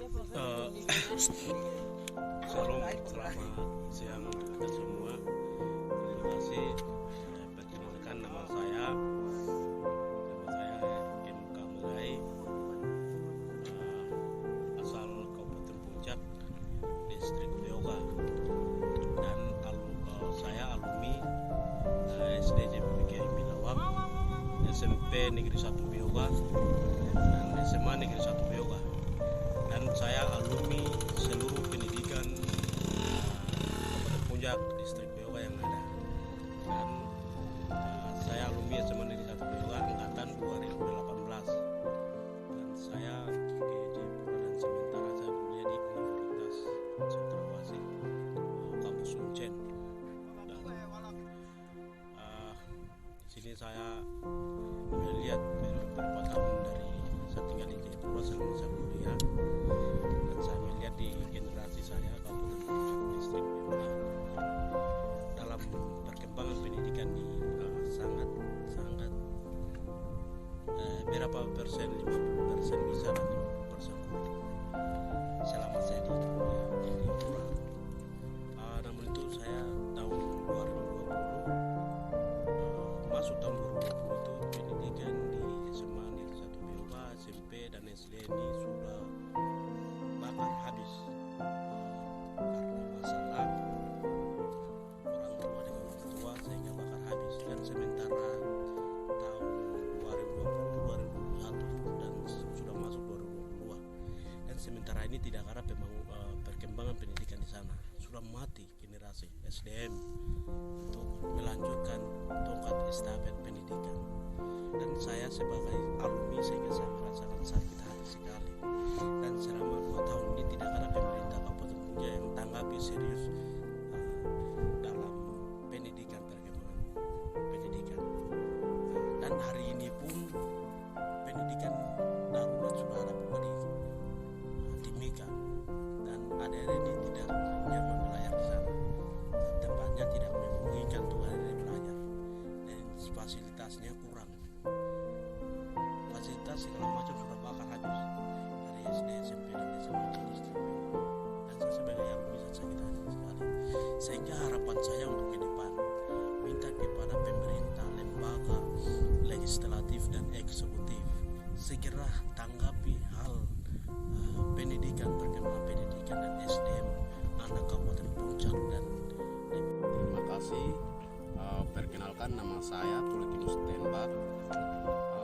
Eh, Shalom, selamat siang teman semua. Terima kasih. Perkenalkan nama saya MK Mulai, asal Kabupaten Puncak, Distrik Beoga. Dan saya alumni SD JPK Minawak, SMP Negeri 1 Beoga, dan SMA Negeri 1 Beoga. Dan saya alumni seluruh pendidikan Kabupaten Puncak, Distrik Beoga yang ada. Dan saya alumni SMA Negeri 1 Beoga angkatan 2018. Dan saya ke Jayapura dan sementara saya kuliah di Universitas Cendrawasih, kampus Uncen. Dan di sini saya melihat beberapa tahun dari saya tinggal di Jayapura selama saya kuliah, dan saya melihat di generasi saya Kabupaten Puncak Distrik Beoga dalam perkembangan pendidikan di sangat berapa persen, 50% bisa dan 50% kurang selama saya di kuliah di Jayapura. Namun itu saya tahun 2020 masuk tahun 2020 itu pendidikan di SMA Negeri 1 Beoga, SMP dan SD ini sudah bakar habis karena masalah orang tua dengan orang tua sehingga bakar habis. Dan sementara tahun 2020, 2021 dan sudah masuk 2022, dan sementara ini tidak ada perkembangan pendidikan di sana. Sudah mati generasi SDM untuk melanjutkan tongkat estafet pendidikan. Dan saya sebagai alumni sehingga saya merasakan sakit hati sekali. Dan selama 2 tahun ini tidak ada pemerintah Kabupaten Puncak yang tanggapi serius dalam pendidikan, perkembangan pendidikan. Dan hari ini pun pendidikan darurat sudah ada pun di Timika, dan adik-adik ini tidak nyaman belajar di sana. Tempatnya tidak memungkinkan untuk adik-adik belajar, dan fasilitasnya kurang. Fasilitas segala macam sudah bakar habis dari SD, SMP dan SMA di Distrik Beoga. Dan saya sebagai alumni sakit hati sekali. Sehingga harapan saya untuk ke depan, minta kepada pemerintah, lembaga legislatif dan eksekutif segera tanggapi hal pendidikan, perkembangan pendidikan dan SDM anak Kabupaten Puncak. Dan terima kasih. Perkenalkan, nama saya Tulkinus Tembak.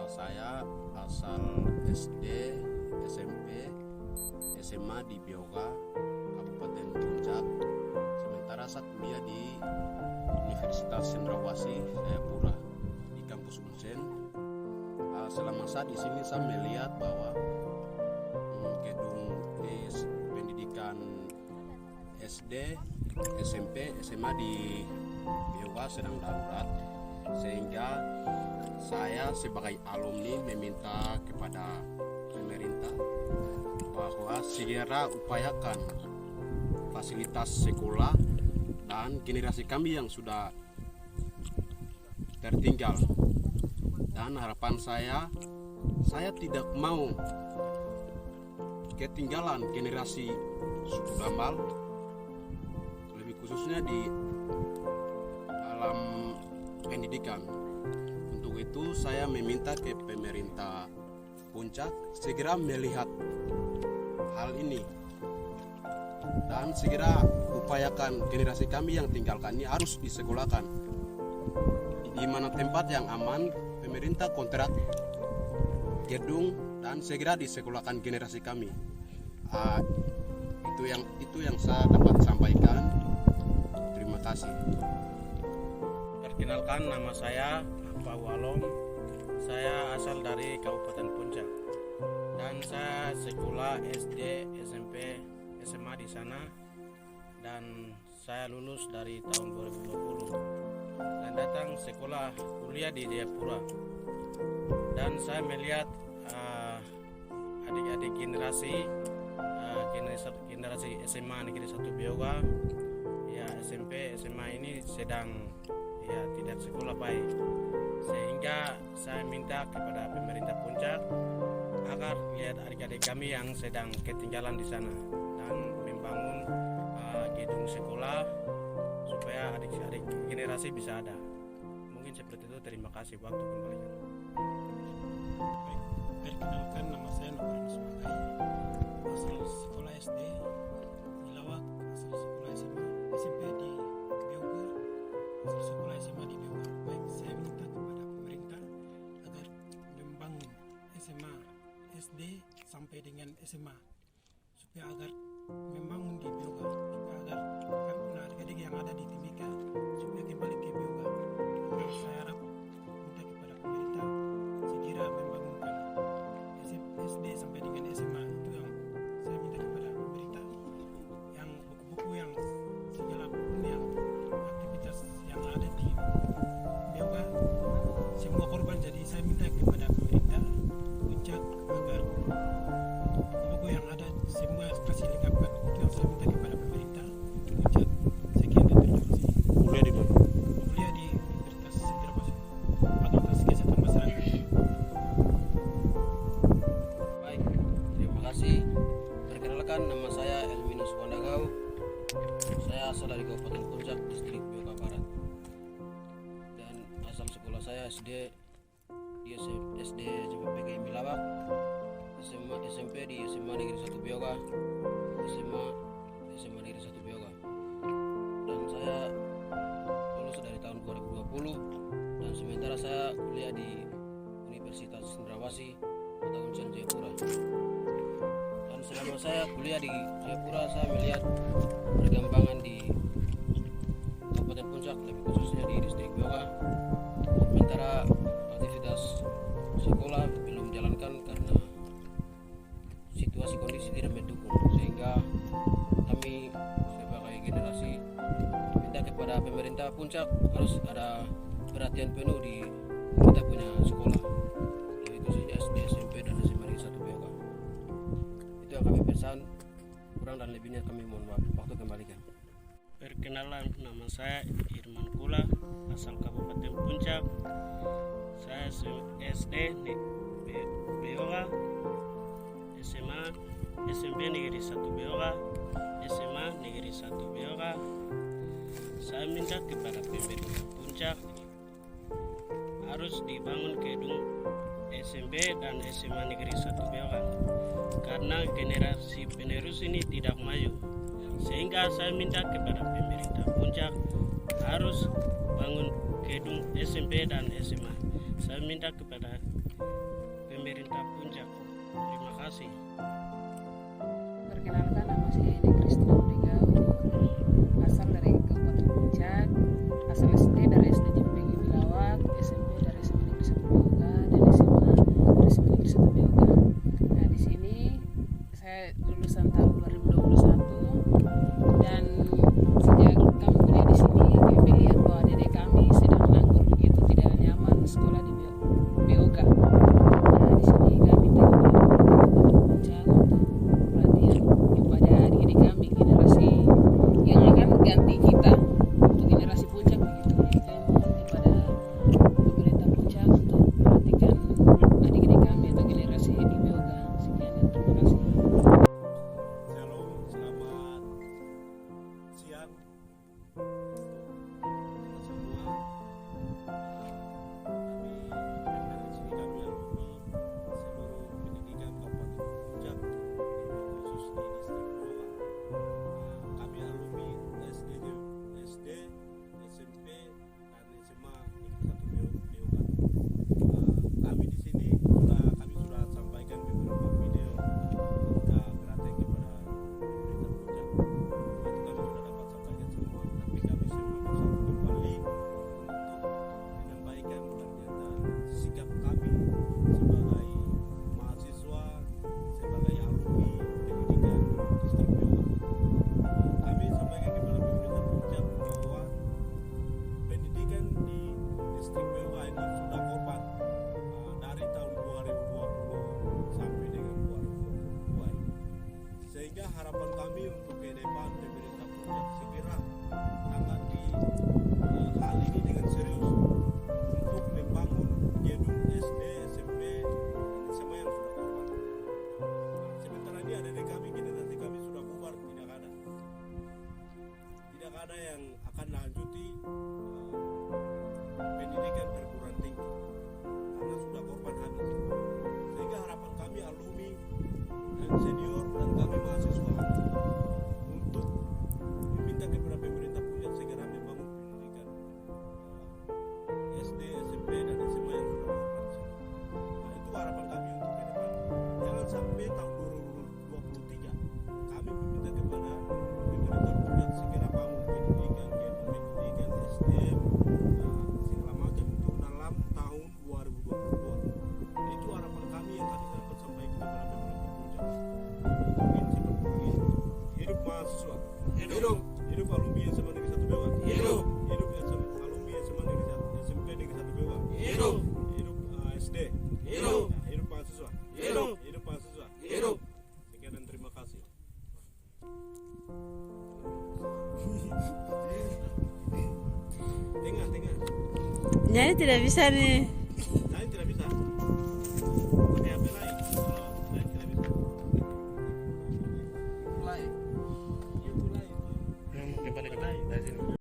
Saya asal SD, SMP, SMA di Beoga, Kabupaten Puncak. Sementara saya kuliah di Universitas Cendrawasih, Jayapura, di kampus Uncen. Selama saya di sini saya melihat bahwa gedung pendidikan SD, SMP, SMA di Beoga sedang darurat, sehingga saya sebagai alumni meminta kepada pemerintah bahwa segera upayakan fasilitas sekolah dan generasi kami yang sudah tertinggal. Dan harapan saya tidak mau ketinggalan generasi suku Damal, lebih khususnya di dalam pendidikan. Untuk itu saya meminta ke pemerintah Puncak segera melihat hal ini dan segera upayakan generasi kami yang tinggalkan ini harus disekolahkan di mana tempat yang aman. Pemerintah kontrak gedung dan segera disekolahkan generasi kami. Itu yang saya dapat sampaikan. Terima kasih. Perkenalkan, nama saya Pak Walom. Saya asal dari Kabupaten Puncak dan saya sekolah SD, SMP, SMA di sana, dan saya lulus dari tahun 2020 dan datang sekolah kuliah di Jayapura. Dan saya melihat adik-adik generasi SMA Negeri 1 Beoga, ya SMP, SMA ini sedang tidak sekolah baik, sehingga saya minta kepada pemerintah Puncak agar lihat adik-adik kami yang sedang ketinggalan di sana dan membangun gedung sekolah supaya adik-adik generasi bisa ada. Mungkin seperti itu. Terima kasih. Waktu kembalikan. Baik, perkenalkan nama saya Nurul Sumagai, asal sekolah SD di Lawak, asal sekolah SMA SMP di Beoga, asal sekolah SMA di Beoga. Baik, saya minta kepada pemerintah agar membangun SMA SD sampai dengan SMA supaya agar membangun di Beoga, supaya agar kampung adik-adik yang ada di Timika supaya kembali ke Beoga. Saya harap minta kepada pemerintah segera membangunkan SD sampai dengan SMA. Itu yang saya minta kepada pemerintah, yang buku-buku yang segala apapun yang aktivitas yang ada di Beoga semua korban. Jadi saya minta kepada pemerintah Puncak agar buku-buku yang ada semua kasih lengkapkan. Itu yang saya minta kepada pemerintah Puncak. Sekian dan terima kasih. Kuliah di mana? Kuliah di Universitas Cendrawasih, Fakultas Kesehatan Masyarakat. Baik, terima kasih. Perkenalkan, nama saya Elminus Wandagau. Saya asal dari Kabupaten Puncak, Distrik Beoga Barat. Dan asal sekolah saya SD di SD PGI Milawak, SMP di SMA Negeri 1 Beoga, SMA Negeri 1 Beoga. Dan saya lulus dari tahun 2020 dan sementara saya kuliah di Universitas Cendrawasih atau Unsur Jayapura. Dan selama saya kuliah di Jayapura, saya melihat perkembangan di Kabupaten Puncak, lebih khususnya di Distrik Beoga. Sementara aktivitas sekolah belum jalankan karena situasi kondisi tidak mendukung, sehingga kami sebagai generasi minta kepada pemerintah Puncak harus ada perhatian penuh di kita punya sekolah, yaitu SD, SMP, dan SMA Negeri 1 Beoga. Itu yang kami pesan. Kurang dan lebihnya kami mohon maaf. Waktu kembalikan. Perkenalan, nama saya Irman Kula, asal Kabupaten Puncak. Saya SD Beoga, SMA SMP Negeri 1 Beoga, SMA Negeri 1 Beoga. Saya minta kepada pemerintah Puncak harus dibangun gedung SMP dan SMA Negeri 1 Beoga karena generasi penerus ini tidak maju, sehingga saya minta kepada pemerintah Puncak harus bangun gedung SMP dan SMA. Saya minta kepada pemerintah Puncak. Terima kasih. Perkenalkan, nama saya Edi Kristina Udegau, asal dari Kabupaten Puncak, asal SD dari SD di PGI Milawak, SMP dari SMA Negeri 1 Beoga, dan SMA dari SMA Negeri 1 Beoga. Nah, di sini saya lulusan tahun 2021 dan sejak kami kuliah di sini kami lihat bahwa adik kami sedang nganggur begitu, tidak nyaman sekolah di Beoga. Nah, di sini kami minta kepada pemerintah Kabupaten Puncak untuk perhatian kepada adik-adik kami, generasi yang akan ganti kita untuk generasi Puncak begitu. Jadi kami mohon kepada pemerintah Puncak untuk perhatikan adik-adik kami atau generasi di Beoga. Sekian dan terima kasih. Shalom, selamat siang untuk semua. Kami yang dari sini kami alumni seluruh pendidikan Kabupaten Puncak, khusus di Distrik Beoga. Kami alumni SD, SMP, dan SMA Negeri 1 Beoga. Kami di sini kami sudah sampaikan beberapa video minta perhatian kepada pemerintah Puncak. Itu kami sudah dapat sampaikan semua, tapi kami semua bersatu kembali untuk menyampaikan ternyata sikap kami sebagai mahasiswa, sebagai alumni pendidikan Distrik Beoga. Kami sampaikan kepada pemerintah Puncak bahwa pendidikan di Distrik Beoga ini sudah korban dari tahun 2020 sampai dengan 2022 ini. Sehingga harapan kami untuk ke depan pemerintah Puncak segera tanggapi hal ini dengan serius untuk membangun gedung SD, SMP, dan SMA yang sudah korban. adik kami, generasi kami sudah bubar, tidak ada yang akan lanjuti pendidikan perguruan tinggi karena sudah korban habis. Sehingga harapan kami alumni dan senior dan kami mahasiswa untuk meminta kepada pemerintah pusat segera membangun pendidikan SD, SMP dan SMA yang sudah korban. Nah, itu harapan kami untuk ke depan. Jangan sampai tahun 2023 kami meminta kepada pemerintah pusat segera bangun pendidikan SDM segala macam itu dalam tahun 2022. Itu harapan kami yang kami dapat sampaikan kepada pemerintah pusat. Mungkin seperti itu. Hidup mahasiswa, hidup alumni SMA Negeri 1 Bewak, hidup alumni SMA Negeri 1 SMP Negeri 1 Bewak, hidup SD, hidup mahasiswa, hidup mahasiswa, sekian dan terima kasih. Tengah. Nyanyi tidak bisa nih. Saya tidak bisa.